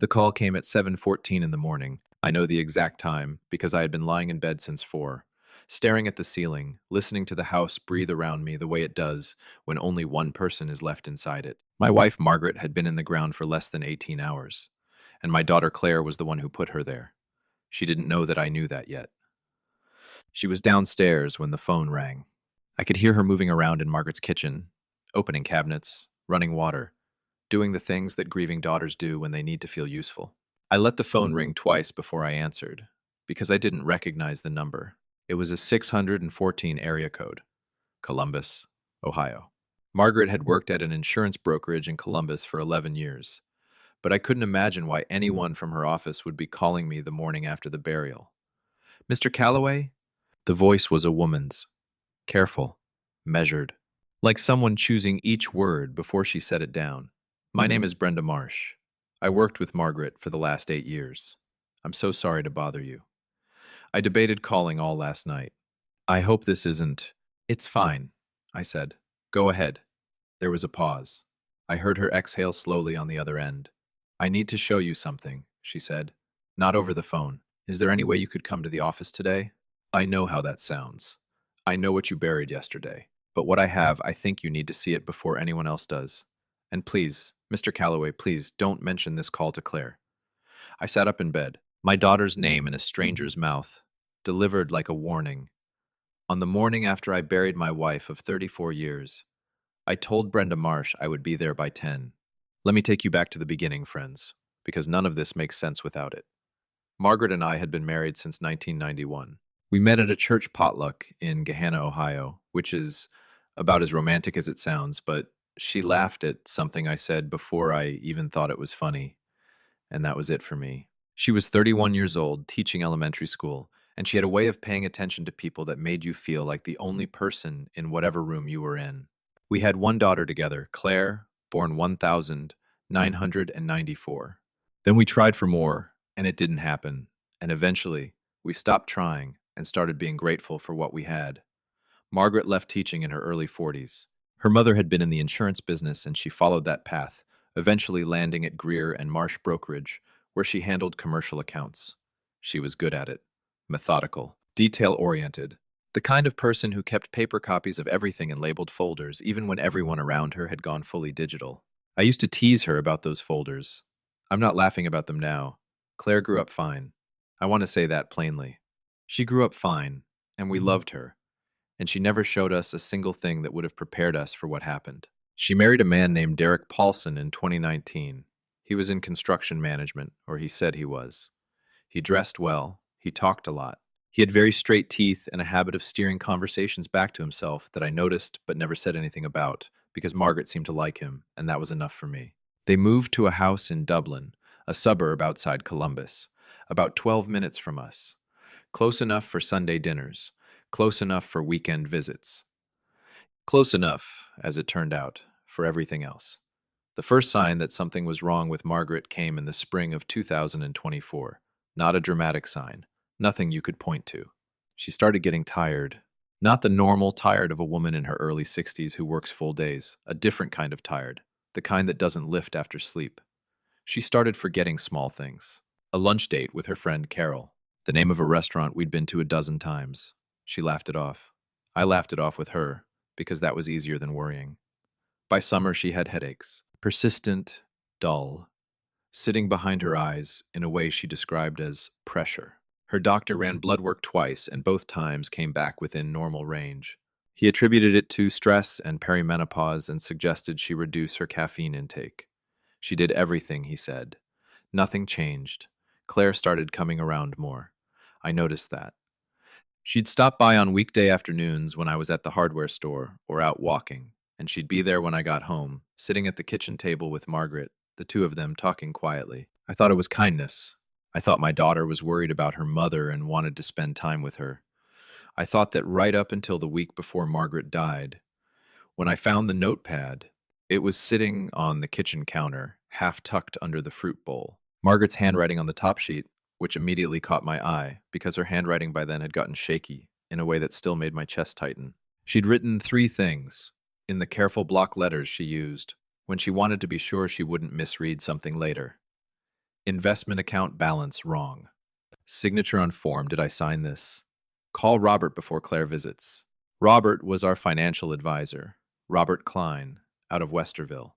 The call came at 7:14 in the morning. I know the exact time because I had been lying in bed since 4, staring at the ceiling, listening to the house breathe around me the way it does when only one person is left inside it. My wife Margaret had been in the ground for less than 18 hours, and my daughter Claire was the one who put her there. She didn't know that I knew that yet. She was downstairs when the phone rang. I could hear her moving around in Margaret's kitchen, opening cabinets, running water, doing the things that grieving daughters do when they need to feel useful. I let the phone ring twice before I answered, because I didn't recognize the number. It was a 614 area code, Columbus, Ohio. Margaret had worked at an insurance brokerage in Columbus for 11 years, but I couldn't imagine why anyone from her office would be calling me the morning after the burial. Mr. Calloway? The voice was a woman's, careful, measured, like someone choosing each word before she set it down. My name is Brenda Marsh. I worked with Margaret for the last 8 years. I'm so sorry to bother you. I debated calling all last night. I hope this isn't. It's fine, I said. Go ahead. There was a pause. I heard her exhale slowly on the other end. I need to show you something, she said. Not over the phone. Is there any way you could come to the office today? I know how that sounds. I know what you buried yesterday. But what I have, I think you need to see it before anyone else does. And please, Mr. Calloway, please don't mention this call to Claire. I sat up in bed, my daughter's name in a stranger's mouth, delivered like a warning. On the morning after I buried my wife of 34 years, I told Brenda Marsh I would be there by 10. Let me take you back to the beginning, friends, because none of this makes sense without it. Margaret and I had been married since 1991. We met at a church potluck in Gahanna, Ohio, which is about as romantic as it sounds, but she laughed at something I said before I even thought it was funny, and that was it for me. She was 31 years old, teaching elementary school, and she had a way of paying attention to people that made you feel like the only person in whatever room you were in. We had one daughter together, Claire, born 1994. Then we tried for more, and it didn't happen, and eventually we stopped trying and started being grateful for what we had. Margaret left teaching in her early 40s. Her mother had been in the insurance business and she followed that path, eventually landing at Greer and Marsh Brokerage, where she handled commercial accounts. She was good at it, methodical, detail-oriented, the kind of person who kept paper copies of everything in labeled folders even when everyone around her had gone fully digital. I used to tease her about those folders. I'm not laughing about them now. Claire grew up fine. I want to say that plainly. She grew up fine, and we loved her, and she never showed us a single thing that would have prepared us for what happened. She married a man named Derek Paulson in 2019. He was in construction management, or he said he was. He dressed well, he talked a lot. He had very straight teeth and a habit of steering conversations back to himself that I noticed but never said anything about, because Margaret seemed to like him, and that was enough for me. They moved to a house in Dublin, a suburb outside Columbus, about 12 minutes from us. Close enough for Sunday dinners, close enough for weekend visits. Close enough, as it turned out, for everything else. The first sign that something was wrong with Margaret came in the spring of 2024. Not a dramatic sign, nothing you could point to. She started getting tired. Not the normal tired of a woman in her early 60s who works full days, a different kind of tired, the kind that doesn't lift after sleep. She started forgetting small things. A lunch date with her friend Carol, the name of a restaurant we'd been to a dozen times. She laughed it off. I laughed it off with her, because that was easier than worrying. By summer, she had headaches, persistent, dull, sitting behind her eyes in a way she described as pressure. Her doctor ran blood work twice, and both times came back within normal range. He attributed it to stress and perimenopause and suggested she reduce her caffeine intake. She did everything he said. Nothing changed. Claire started coming around more. I noticed that. She'd stop by on weekday afternoons when I was at the hardware store or out walking, and she'd be there when I got home, sitting at the kitchen table with Margaret, the two of them talking quietly. I thought it was kindness. I thought my daughter was worried about her mother and wanted to spend time with her. I thought that right up until the week before Margaret died. When I found the notepad, it was sitting on the kitchen counter, half tucked under the fruit bowl. Margaret's handwriting on the top sheet, which immediately caught my eye, because her handwriting by then had gotten shaky, in a way that still made my chest tighten. She'd written 3 things, in the careful block letters she used, when she wanted to be sure she wouldn't misread something later. Investment account balance wrong. Signature on form. Did I sign this? Call Robert before Claire visits. Robert was our financial advisor, Robert Klein, out of Westerville.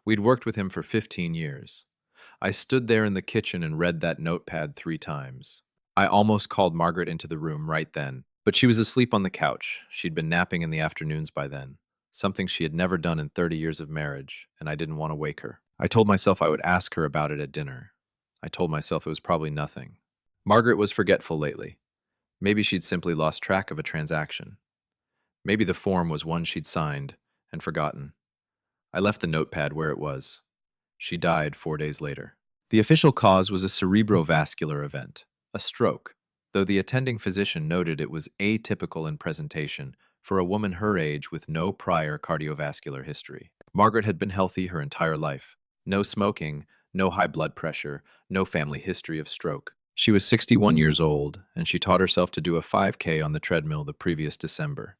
We'd worked with him for 15 years. I stood there in the kitchen and read that notepad 3 times. I almost called Margaret into the room right then, but she was asleep on the couch. She'd been napping in the afternoons by then, something she had never done in 30 years of marriage, and I didn't want to wake her. I told myself I would ask her about it at dinner. I told myself it was probably nothing. Margaret was forgetful lately. Maybe she'd simply lost track of a transaction. Maybe the form was one she'd signed and forgotten. I left the notepad where it was. She died 4 days later. The official cause was a cerebrovascular event, a stroke, though the attending physician noted it was atypical in presentation for a woman her age with no prior cardiovascular history. Margaret had been healthy her entire life. No smoking, no high blood pressure, no family history of stroke. She was 61 years old, and she taught herself to do a 5K on the treadmill the previous December.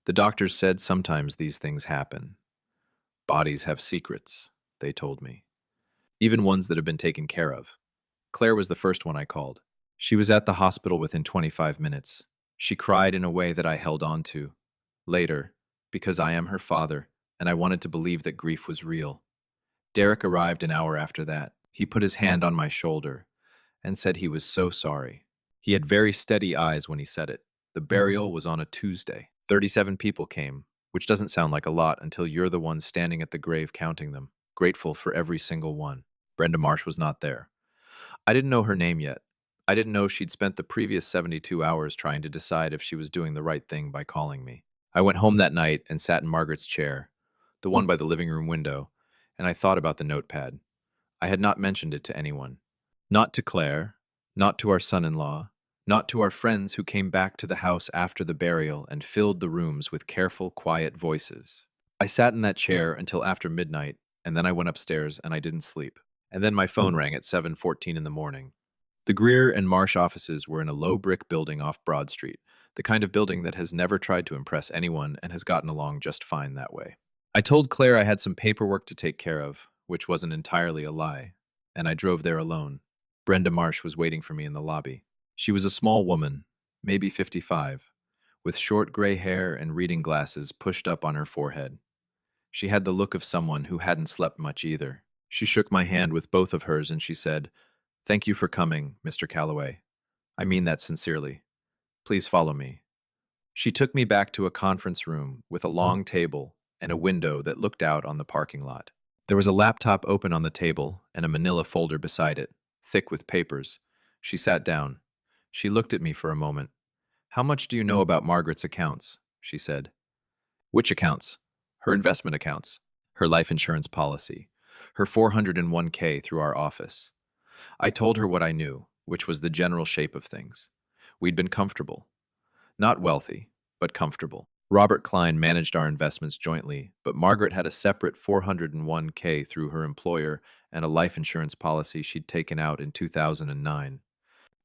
The doctors said sometimes these things happen. Bodies have secrets, they told me. Even ones that have been taken care of. Claire was the first one I called. She was at the hospital within 25 minutes. She cried in a way that I held on to. Later, because I am her father, and I wanted to believe that grief was real. Derek arrived an hour after that. He put his hand on my shoulder and said he was so sorry. He had very steady eyes when he said it. The burial was on a Tuesday. 37 people came, which doesn't sound like a lot until you're the one standing at the grave counting them, grateful for every single one. Brenda Marsh was not there. I didn't know her name yet. I didn't know she'd spent the previous 72 hours trying to decide if she was doing the right thing by calling me. I went home that night and sat in Margaret's chair, the one by the living room window, and I thought about the notepad. I had not mentioned it to anyone. Not to Claire, not to our son-in-law, not to our friends who came back to the house after the burial and filled the rooms with careful, quiet voices. I sat in that chair until after midnight, and then I went upstairs and I didn't sleep. And then my phone rang at 7:14 in the morning. The Greer and Marsh offices were in a low brick building off Broad Street, the kind of building that has never tried to impress anyone and has gotten along just fine that way. I told Claire I had some paperwork to take care of, which wasn't entirely a lie, and I drove there alone. Brenda Marsh was waiting for me in the lobby. She was a small woman, maybe 55, with short gray hair and reading glasses pushed up on her forehead. She had the look of someone who hadn't slept much either. She shook my hand with both of hers and she said, "Thank you for coming, Mr. Calloway. I mean that sincerely. Please follow me." She took me back to a conference room with a long table and a window that looked out on the parking lot. There was a laptop open on the table and a manila folder beside it, thick with papers. She sat down. She looked at me for a moment. "How much do you know about Margaret's accounts?" she said. "Which accounts?" "Her investment accounts, her life insurance policy, her 401k through our office." I told her what I knew, which was the general shape of things. We'd been comfortable. Not wealthy, but comfortable. Robert Klein managed our investments jointly, but Margaret had a separate 401k through her employer and a life insurance policy she'd taken out in 2009.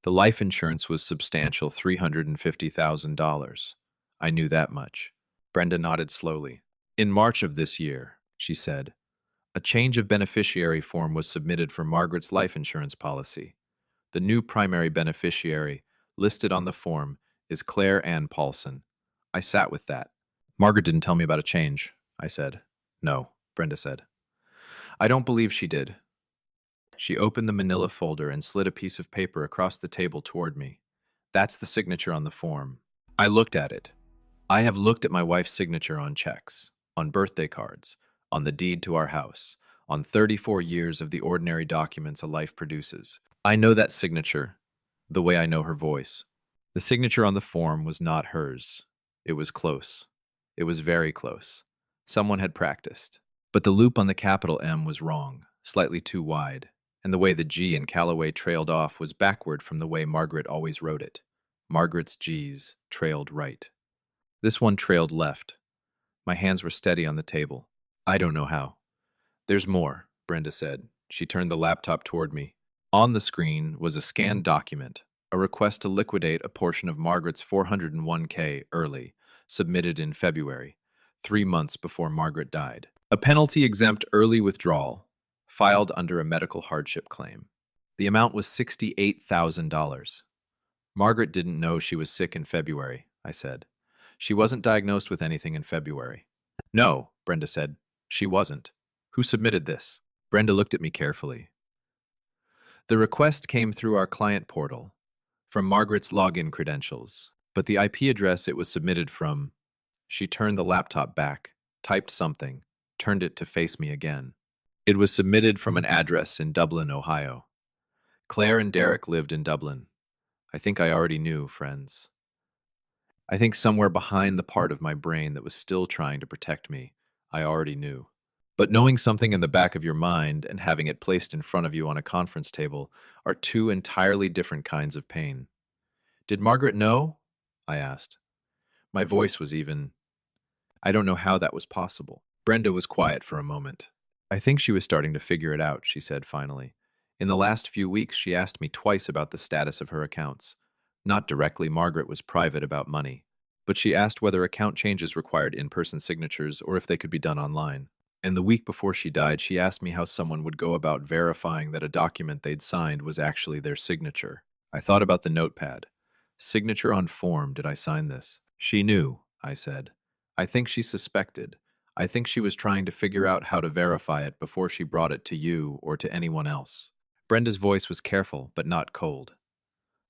The life insurance was substantial, $350,000. I knew that much. Brenda nodded slowly. "In March of this year," she said, "a change of beneficiary form was submitted for Margaret's life insurance policy. The new primary beneficiary, listed on the form, is Claire Ann Paulson. I sat with that." "Margaret didn't tell me about a change," I said. "No," Brenda said. "I don't believe she did." She opened the manila folder and slid a piece of paper across the table toward me. "That's the signature on the form." I looked at it. I have looked at my wife's signature on checks, on birthday cards, on the deed to our house, on 34 years of the ordinary documents a life produces. I know that signature, the way I know her voice. The signature on the form was not hers. It was close. It was very close. Someone had practiced. But the loop on the capital M was wrong, slightly too wide, and the way the G in Calloway trailed off was backward from the way Margaret always wrote it. Margaret's G's trailed right. This one trailed left. My hands were steady on the table. "I don't know how." "There's more," Brenda said. She turned the laptop toward me. On the screen was a scanned document, a request to liquidate a portion of Margaret's 401k early, submitted in February, 3 months before Margaret died. A penalty-exempt early withdrawal, filed under a medical hardship claim. The amount was $68,000. Margaret didn't know she was sick in February, I said. She wasn't diagnosed with anything in February. No, Brenda said. She wasn't. Who submitted this? Brenda looked at me carefully. The request came through our client portal, from Margaret's login credentials, but the IP address it was submitted from. She turned the laptop back, typed something, turned it to face me again. It was submitted from an address in Dublin, Ohio. Claire and Derek lived in Dublin. I think I already knew, friends. I think somewhere behind the part of my brain that was still trying to protect me, I already knew. But knowing something in the back of your mind and having it placed in front of you on a conference table are two entirely different kinds of pain. Did Margaret know? I asked. My voice was even. I don't know how that was possible. Brenda was quiet for a moment. I think she was starting to figure it out, she said finally. In the last few weeks, she asked me twice about the status of her accounts. Not directly, Margaret was private about money. But she asked whether account changes required in-person signatures or if they could be done online. And the week before she died, she asked me how someone would go about verifying that a document they'd signed was actually their signature. I thought about the notepad. Signature on form, did I sign this? She knew, I said. I think she suspected. I think she was trying to figure out how to verify it before she brought it to you or to anyone else. Brenda's voice was careful, but not cold.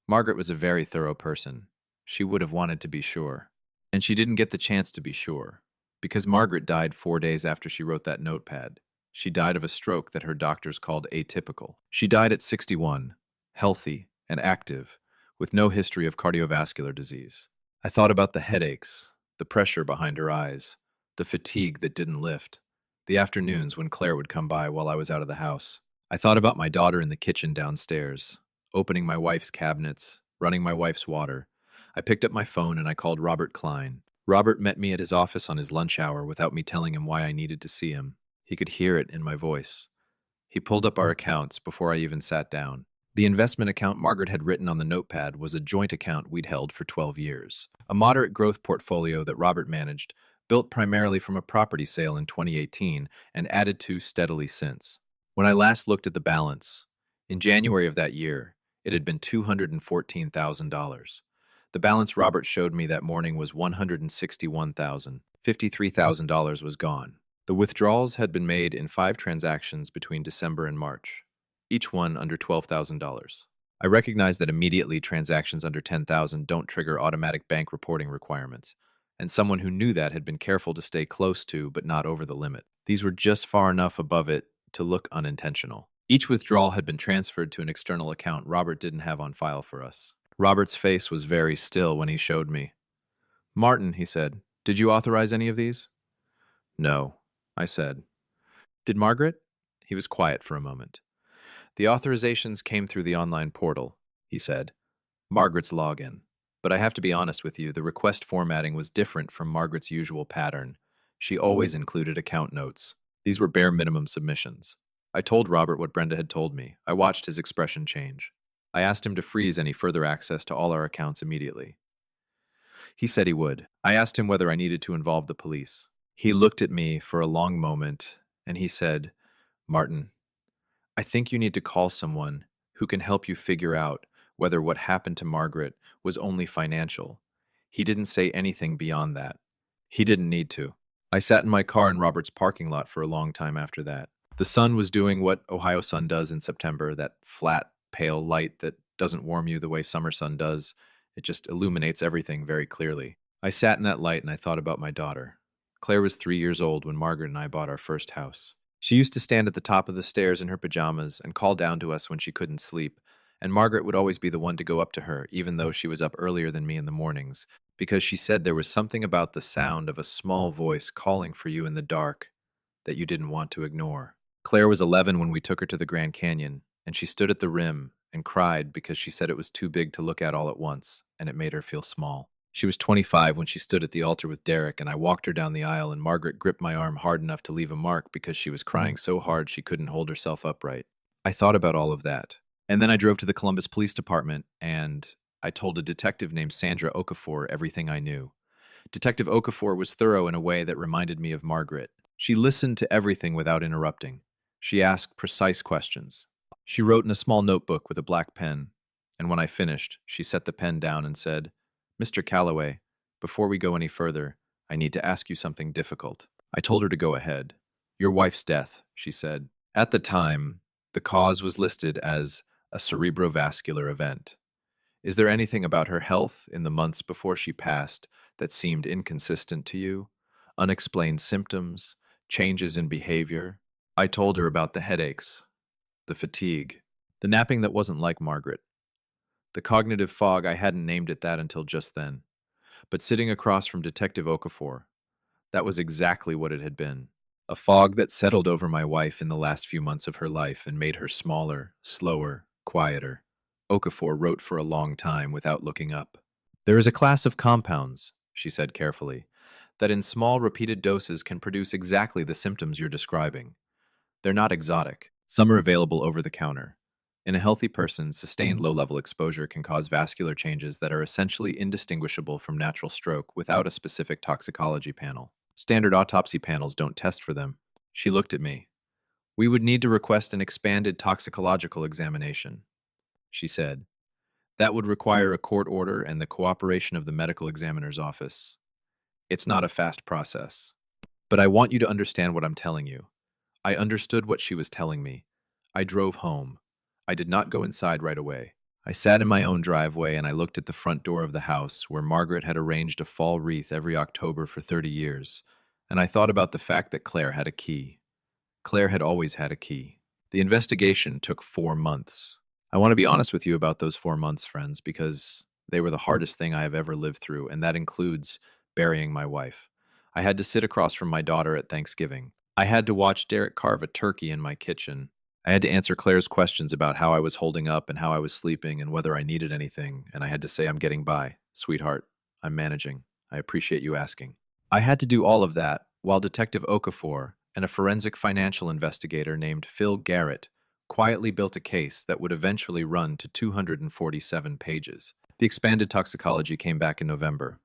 Margaret was a very thorough person. She would have wanted to be sure. And she didn't get the chance to be sure. Because Margaret died 4 days after she wrote that notepad. She died of a stroke that her doctors called atypical. She died at 61, healthy and active, with no history of cardiovascular disease. I thought about the headaches, the pressure behind her eyes, the fatigue that didn't lift, the afternoons when Claire would come by while I was out of the house. I thought about my daughter in the kitchen downstairs, opening my wife's cabinets, running my wife's water. I picked up my phone and I called Robert Klein. Robert met me at his office on his lunch hour without me telling him why I needed to see him. He could hear it in my voice. He pulled up our accounts before I even sat down. The investment account Margaret had written on the notepad was a joint account we'd held for 12 years. A moderate growth portfolio that Robert managed, built primarily from a property sale in 2018 and added to steadily since. When I last looked at the balance, in January of that year, it had been $214,000. The balance Robert showed me that morning was $161,000. $53,000 was gone. The withdrawals had been made in 5 transactions between December and March, each one under $12,000. I recognize that immediately transactions under $10,000 don't trigger automatic bank reporting requirements, and someone who knew that had been careful to stay close to but not over the limit. These were just far enough above it to look unintentional. Each withdrawal had been transferred to an external account Robert didn't have on file for us. Robert's face was very still when he showed me. Martin, he said, did you authorize any of these? No, I said. Did Margaret? He was quiet for a moment. The authorizations came through the online portal, he said. Margaret's login. But I have to be honest with you, the request formatting was different from Margaret's usual pattern. She always included account notes. These were bare minimum submissions. I told Robert what Brenda had told me. I watched his expression change. I asked him to freeze any further access to all our accounts immediately. He said he would. I asked him whether I needed to involve the police. He looked at me for a long moment, and he said, Martin, I think you need to call someone who can help you figure out whether what happened to Margaret was only financial. He didn't say anything beyond that. He didn't need to. I sat in my car in Robert's parking lot for a long time after that. The sun was doing what Ohio sun does in September, that flat, pale light that doesn't warm you the way summer sun does. It just illuminates everything very clearly. I sat in that light and I thought about my daughter. Claire was 3 years old when Margaret and I bought our first house. She used to stand at the top of the stairs in her pajamas and call down to us when she couldn't sleep, and Margaret would always be the one to go up to her, even though she was up earlier than me in the mornings, because she said there was something about the sound of a small voice calling for you in the dark that you didn't want to ignore. Claire was 11 when we took her to the Grand Canyon, and she stood at the rim and cried because she said it was too big to look at all at once, and it made her feel small. She was 25 when she stood at the altar with Derek, and I walked her down the aisle, and Margaret gripped my arm hard enough to leave a mark because she was crying so hard she couldn't hold herself upright. I thought about all of that. And then I drove to the Columbus Police Department, and I told a detective named Sandra Okafor everything I knew. Detective Okafor was thorough in a way that reminded me of Margaret. She listened to everything without interrupting. She asked precise questions. She wrote in a small notebook with a black pen, and when I finished, she set the pen down and said, "Mr. Calloway, before we go any further, I need to ask you something difficult." I told her to go ahead. "Your wife's death," she said. At the time, the cause was listed as a cerebrovascular event. Is there anything about her health in the months before she passed that seemed inconsistent to you? Unexplained symptoms, changes in behavior? I told her about the headaches, the fatigue, the napping that wasn't like Margaret, the cognitive fog. I hadn't named it that until just then. But sitting across from Detective Okafor, that was exactly what it had been. A fog that settled over my wife in the last few months of her life and made her smaller, slower, quieter. Okafor wrote for a long time without looking up. "There is a class of compounds," she said carefully, "that in small repeated doses can produce exactly the symptoms you're describing. They're not exotic. Some are available over the counter. In a healthy person, sustained low-level exposure can cause vascular changes that are essentially indistinguishable from natural stroke without a specific toxicology panel. Standard autopsy panels don't test for them." She looked at me. "We would need to request an expanded toxicological examination," she said. "That would require a court order and the cooperation of the medical examiner's office. It's not a fast process. But I want you to understand what I'm telling you." I understood what she was telling me. I drove home. I did not go inside right away. I sat in my own driveway and I looked at the front door of the house where Margaret had arranged a fall wreath every October for 30 years, and I thought about the fact that Claire had a key. Claire had always had a key. The investigation took 4 months. I want to be honest with you about those 4 months, friends, because they were the hardest thing I have ever lived through, and that includes burying my wife. I had to sit across from my daughter at Thanksgiving. I had to watch Derek carve a turkey in my kitchen. I had to answer Claire's questions about how I was holding up and how I was sleeping and whether I needed anything, and I had to say I'm getting by. Sweetheart, I'm managing. I appreciate you asking. I had to do all of that while Detective Okafor and a forensic financial investigator named Phil Garrett quietly built a case that would eventually run to 247 pages. The expanded toxicology came back in November.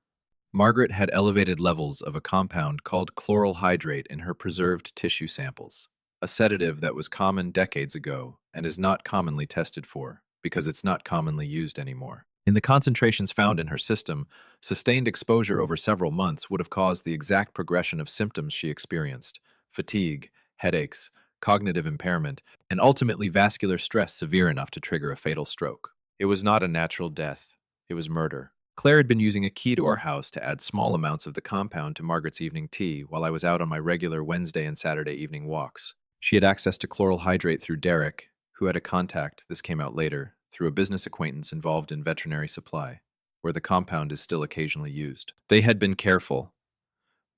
Margaret had elevated levels of a compound called chloral hydrate in her preserved tissue samples, a sedative that was common decades ago and is not commonly tested for because it's not commonly used anymore. In the concentrations found in her system, sustained exposure over several months would have caused the exact progression of symptoms she experienced: fatigue, headaches, cognitive impairment, and ultimately vascular stress severe enough to trigger a fatal stroke. It was not a natural death. It was murder. Claire had been using a key to our house to add small amounts of the compound to Margaret's evening tea while I was out on my regular Wednesday and Saturday evening walks. She had access to chloral hydrate through Derek, who had a contact, this came out later, through a business acquaintance involved in veterinary supply, where the compound is still occasionally used. They had been careful.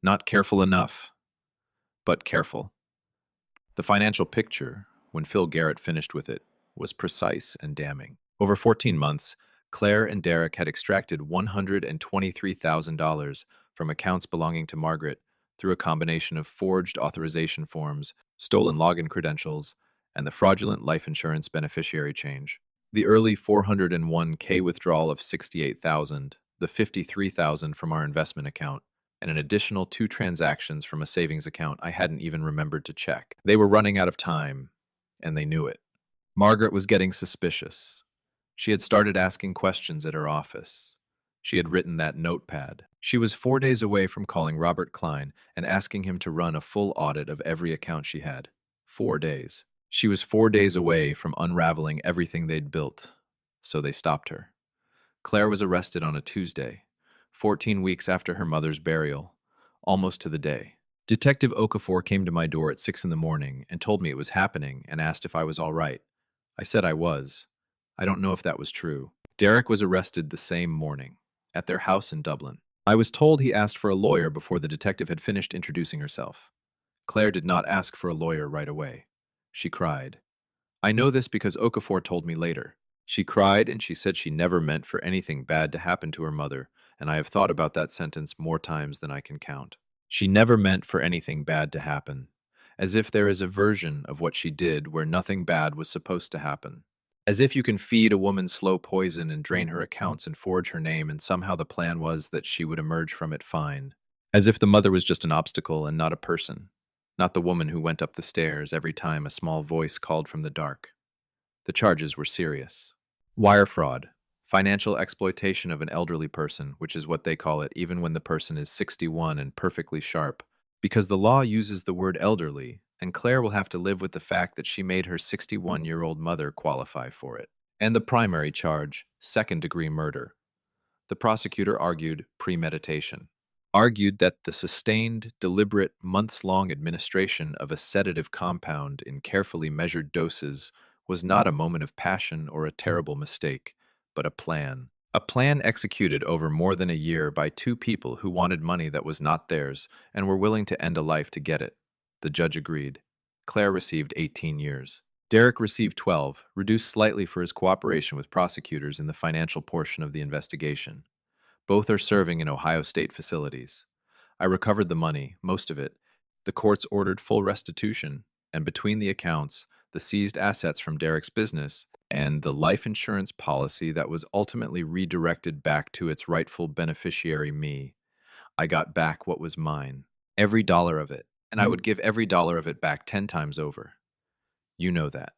Not careful enough, but careful. The financial picture, when Phil Garrett finished with it, was precise and damning. Over 14 months, Claire and Derek had extracted $123,000 from accounts belonging to Margaret through a combination of forged authorization forms, stolen login credentials, and the fraudulent life insurance beneficiary change. The early 401k withdrawal of $68,000, the $53,000 from our investment account, and an additional 2 transactions from a savings account I hadn't even remembered to check. They were running out of time, and they knew it. Margaret was getting suspicious. She had started asking questions at her office. She had written that notepad. She was 4 days away from calling Robert Klein and asking him to run a full audit of every account she had. 4 days. She was 4 days away from unraveling everything they'd built, so they stopped her. Claire was arrested on a Tuesday, 14 weeks after her mother's burial, almost to the day. Detective Okafor came to my door at 6 in the morning and told me it was happening and asked if I was all right. I said I was. I don't know if that was true. Derek was arrested the same morning, at their house in Dublin. I was told he asked for a lawyer before the detective had finished introducing herself. Claire did not ask for a lawyer right away. She cried. I know this because Okafor told me later. She cried and she said she never meant for anything bad to happen to her mother, and I have thought about that sentence more times than I can count. She never meant for anything bad to happen, as if there is a version of what she did where nothing bad was supposed to happen. As if you can feed a woman slow poison and drain her accounts and forge her name, and somehow the plan was that she would emerge from it fine. As if the mother was just an obstacle and not a person, not the woman who went up the stairs every time a small voice called from the dark. The charges were serious. Wire fraud, financial exploitation of an elderly person, which is what they call it, even when the person is 61 and perfectly sharp, because the law uses the word elderly, and Claire will have to live with the fact that she made her 61-year-old mother qualify for it. And the primary charge, second-degree murder. The prosecutor argued premeditation, argued that the sustained, deliberate, months-long administration of a sedative compound in carefully measured doses was not a moment of passion or a terrible mistake, but a plan. A plan executed over more than a year by two people who wanted money that was not theirs and were willing to end a life to get it. The judge agreed. Claire received 18 years. Derek received 12, reduced slightly for his cooperation with prosecutors in the financial portion of the investigation. Both are serving in Ohio State facilities. I recovered the money, most of it. The courts ordered full restitution, and between the accounts, the seized assets from Derek's business, and the life insurance policy that was ultimately redirected back to its rightful beneficiary, me, I got back what was mine. Every dollar of it. And I would give every dollar of it back 10 times over. You know that.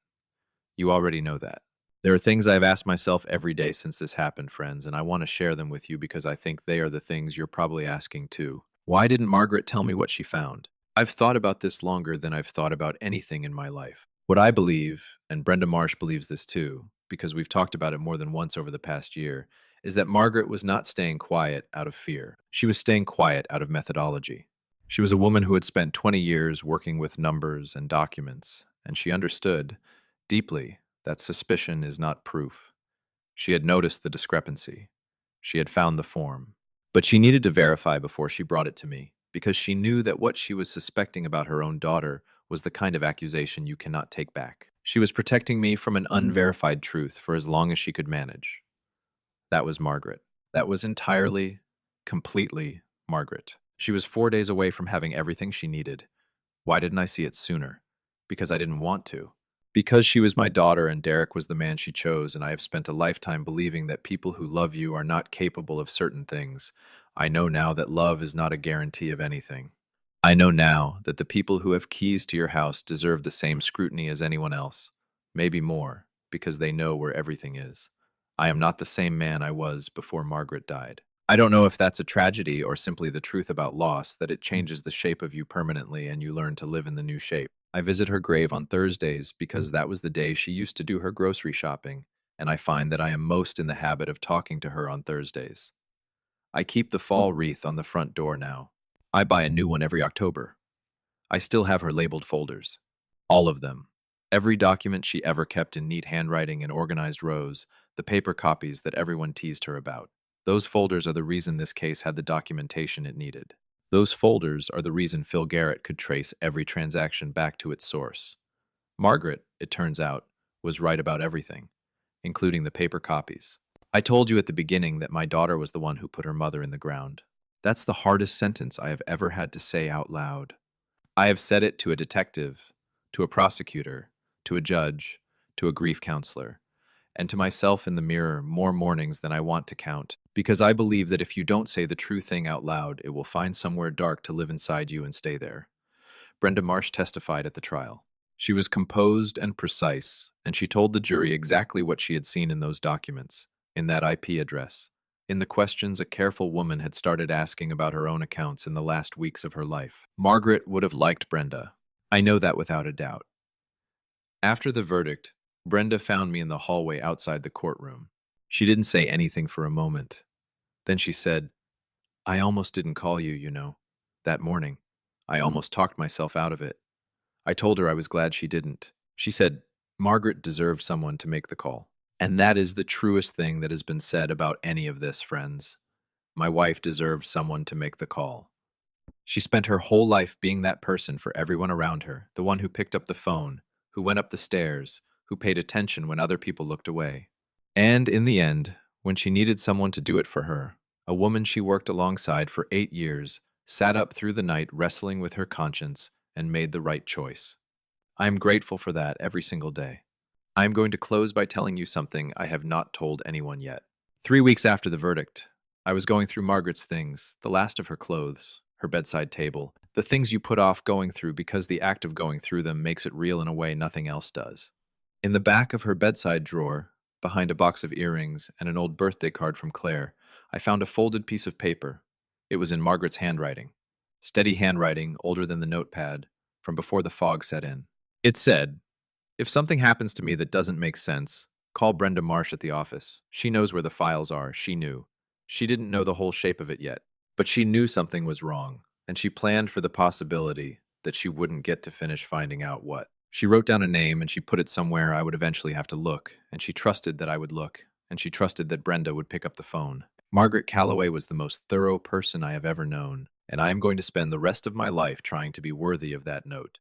You already know that. There are things I've asked myself every day since this happened, friends, and I want to share them with you because I think they are the things you're probably asking too. Why didn't Margaret tell me what she found? I've thought about this longer than I've thought about anything in my life. What I believe, and Brenda Marsh believes this too, because we've talked about it more than once over the past year, is that Margaret was not staying quiet out of fear. She was staying quiet out of methodology. She was a woman who had spent 20 years working with numbers and documents, and she understood, deeply, that suspicion is not proof. She had noticed the discrepancy. She had found the form. But she needed to verify before she brought it to me, because she knew that what she was suspecting about her own daughter was the kind of accusation you cannot take back. She was protecting me from an unverified truth for as long as she could manage. That was Margaret. That was entirely, completely Margaret. She was 4 days away from having everything she needed. Why didn't I see it sooner? Because I didn't want to. Because she was my daughter and Derek was the man she chose, and I have spent a lifetime believing that people who love you are not capable of certain things, I know now that love is not a guarantee of anything. I know now that the people who have keys to your house deserve the same scrutiny as anyone else, maybe more, because they know where everything is. I am not the same man I was before Margaret died. I don't know if that's a tragedy or simply the truth about loss, that it changes the shape of you permanently and you learn to live in the new shape. I visit her grave on Thursdays because that was the day she used to do her grocery shopping, and I find that I am most in the habit of talking to her on Thursdays. I keep the fall wreath on the front door now. I buy a new one every October. I still have her labeled folders. All of them. Every document she ever kept in neat handwriting in organized rows, the paper copies that everyone teased her about. Those folders are the reason this case had the documentation it needed. Those folders are the reason Phil Garrett could trace every transaction back to its source. Margaret, it turns out, was right about everything, including the paper copies. I told you at the beginning that my daughter was the one who put her mother in the ground. That's the hardest sentence I have ever had to say out loud. I have said it to a detective, to a prosecutor, to a judge, to a grief counselor, and to myself in the mirror more mornings than I want to count, because I believe that if you don't say the true thing out loud, it will find somewhere dark to live inside you and stay there. Brenda Marsh testified at the trial. She was composed and precise, and she told the jury exactly what she had seen in those documents, in that IP address, in the questions a careful woman had started asking about her own accounts in the last weeks of her life. Margaret would have liked Brenda. I know that without a doubt. After the verdict, Brenda found me in the hallway outside the courtroom. She didn't say anything for a moment. Then she said, I almost didn't call you, you know. That morning, I almost talked myself out of it. I told her I was glad she didn't. She said, Margaret deserved someone to make the call. And that is the truest thing that has been said about any of this, friends. My wife deserved someone to make the call. She spent her whole life being that person for everyone around her, the one who picked up the phone, who went up the stairs, who paid attention when other people looked away. And in the end, when she needed someone to do it for her, a woman she worked alongside for 8 years sat up through the night wrestling with her conscience and made the right choice. I am grateful for that every single day. I am going to close by telling you something I have not told anyone yet. 3 weeks after the verdict, I was going through Margaret's things, the last of her clothes, her bedside table, the things you put off going through because the act of going through them makes it real in a way nothing else does. In the back of her bedside drawer, behind a box of earrings and an old birthday card from Claire, I found a folded piece of paper. It was in Margaret's handwriting. Steady handwriting, older than the notepad, from before the fog set in. It said, "If something happens to me that doesn't make sense, call Brenda Marsh at the office. She knows where the files are. She knew. She didn't know the whole shape of it yet, but she knew something was wrong, and she planned for the possibility that she wouldn't get to finish finding out what. She wrote down a name and she put it somewhere I would eventually have to look, and she trusted that I would look, and she trusted that Brenda would pick up the phone. Margaret Calloway was the most thorough person I have ever known, and I am going to spend the rest of my life trying to be worthy of that note."